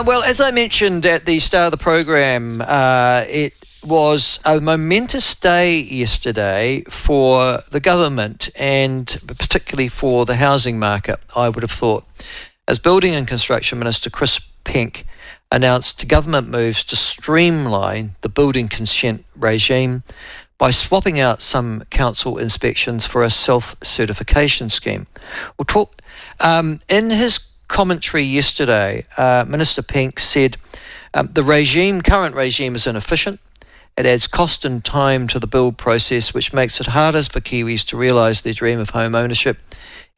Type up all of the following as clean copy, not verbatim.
Well, as I mentioned at the start of the program, it was a momentous day yesterday for the government and particularly for the housing market, I would have thought, as Building and Construction Minister Chris Penk announced government moves to streamline the building consent regime by swapping out some council inspections for a self-certification scheme. We'll talk in his commentary yesterday, Minister Penk said the current regime is inefficient. It adds cost and time to the build process, which makes it harder for Kiwis to realise their dream of home ownership.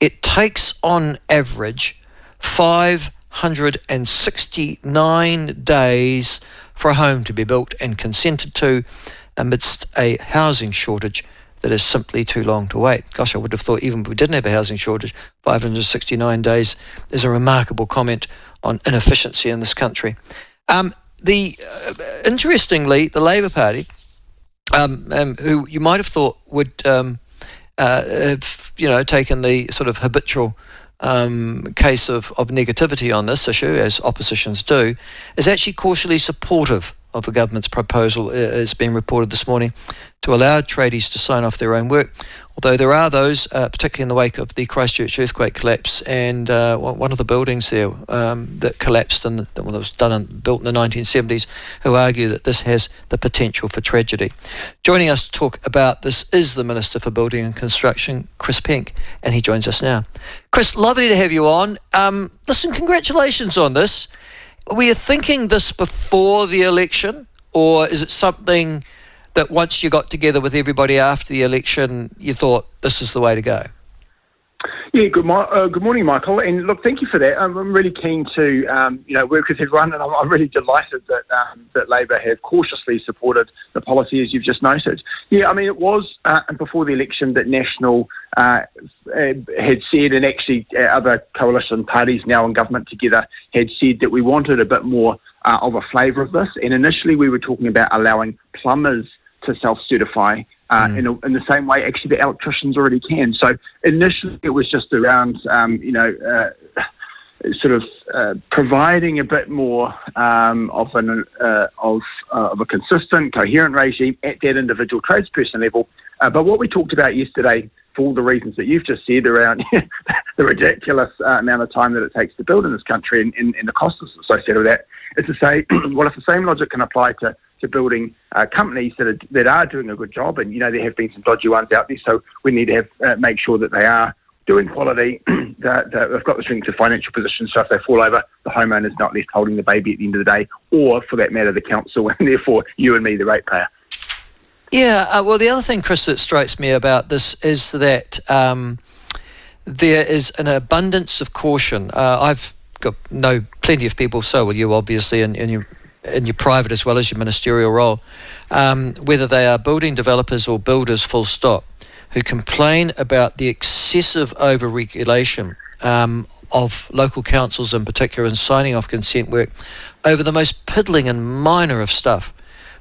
It takes on average 569 days for a home to be built and consented to amidst a housing shortage that is simply too long to wait. Gosh, I would have thought even if we didn't have a housing shortage, 569 days is a remarkable comment on inefficiency in this country. Interestingly, the Labour Party, who you might have thought would have, taken the sort of habitual case of negativity on this issue, as oppositions do, is actually cautiously supportive of the government's proposal, as been reported this morning, to allow tradies to sign off their own work. Although there are those, particularly in the wake of the Christchurch earthquake collapse, and one of the buildings there that collapsed that was built in the 1970s, who argue that this has the potential for tragedy. Joining us to talk about this is the Minister for Building and Construction, Chris Penk, and he joins us now. Chris, lovely to have you on. Listen, congratulations on this. Were you thinking this before the election, or is it something that once you got together with everybody after the election, you thought this is the way to go? Yeah, good morning, Michael. And look, thank you for that. I'm really keen to, work with everyone, and I'm really delighted that Labor have cautiously supported the policy, as you've just noted. Yeah, I mean, it was before the election that National had said, and actually other coalition parties now in government together had said that we wanted a bit more of a flavour of this. And initially we were talking about allowing plumbers to self-certify in the same way actually the electricians already can. So initially it was just around, providing a bit more of a consistent, coherent regime at that individual tradesperson level. But what we talked about yesterday, for all the reasons that you've just said around the ridiculous amount of time that it takes to build in this country and the costs associated with that, is to say, well, if the same logic can apply to building companies that are doing a good job, and there have been some dodgy ones out there, so we need to have make sure that they are doing quality, that they've got the strength of financial position, so if they fall over, the homeowner's not left holding the baby at the end of the day, or for that matter, the council, and therefore you and me, the ratepayer. Yeah, well, the other thing, Chris, that strikes me about this is that there is an abundance of caution. I've know plenty of people, so will you, obviously, in your private as well as your ministerial role, whether they are building developers or builders, full stop, who complain about the excessive over-regulation of local councils in particular in signing off consent work over the most piddling and minor of stuff,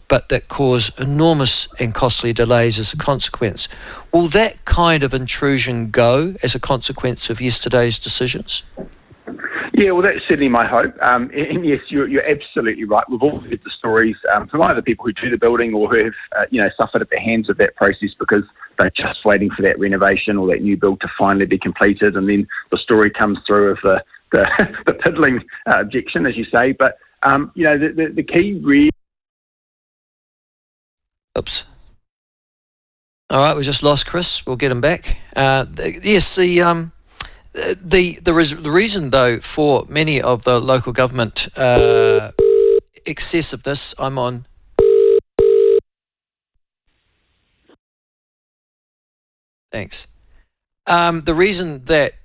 but that cause enormous and costly delays as a consequence. Will that kind of intrusion go as a consequence of yesterday's decisions? Yeah, well, that's certainly my hope. And yes, you're absolutely right. We've all heard the stories from either people who do the building or who have, suffered at the hands of that process because they're just waiting for that renovation or that new build to finally be completed, and then the story comes through of the piddling objection, as you say. But the key really. Oops. All right, we just lost Chris. We'll get him back. Yes, the reason, though, for many of the local government excessiveness, I'm on. Thanks. The reason that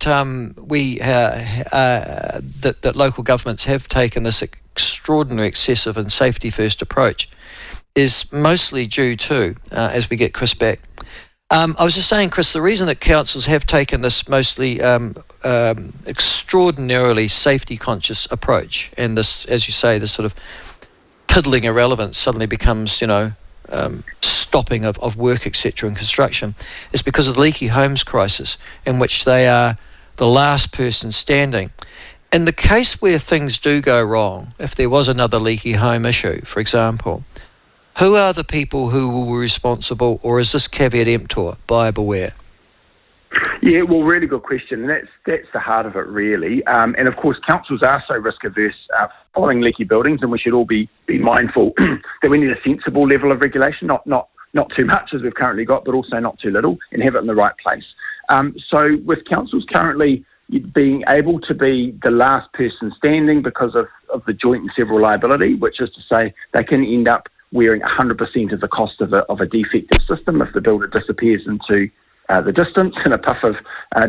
that local governments have taken this extraordinary, excessive and safety-first approach is mostly due to, as we get Chris back, I was just saying, Chris, the reason that councils have taken this mostly extraordinarily safety-conscious approach, and this, as you say, this sort of piddling irrelevance suddenly becomes, stopping of work, etc., in construction, is because of the leaky homes crisis, in which they are the last person standing. In the case where things do go wrong, if there was another leaky home issue, for example, who are the people who will be responsible, or is this caveat emptor, buyer beware? Yeah, well, really good question, and that's the heart of it, really. And of course, councils are so risk averse following leaky buildings, and we should all be mindful that we need a sensible level of regulation, not too much as we've currently got, but also not too little, and have it in the right place. So with councils currently being able to be the last person standing because of the joint and several liability, which is to say they can end up wearing 100% of the cost of a defective system if the builder disappears into the distance in a puff of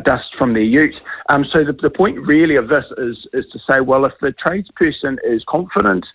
dust from their ute. So the point really of this is to say, well, if the tradesperson is confident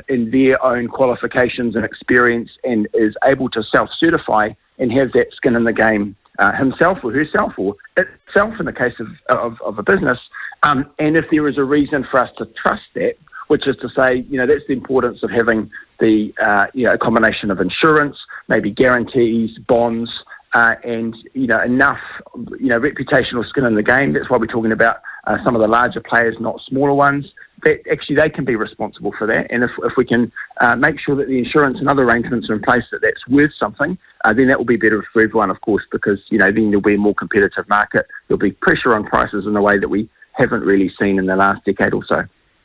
in their own qualifications and experience and is able to self-certify and have that skin in the game himself or herself or itself in the case of a business, and if there is a reason for us to trust that, which is to say, that's the importance of having the a combination of insurance, maybe guarantees, bonds, and enough reputational skin in the game. That's why we're talking about some of the larger players, not smaller ones. That actually they can be responsible for that, and if we can make sure that the insurance and other arrangements are in place that's worth something, then that will be better for everyone, of course, because then there'll be a more competitive market. There'll be pressure on prices in a way that we haven't really seen in the last decade or so.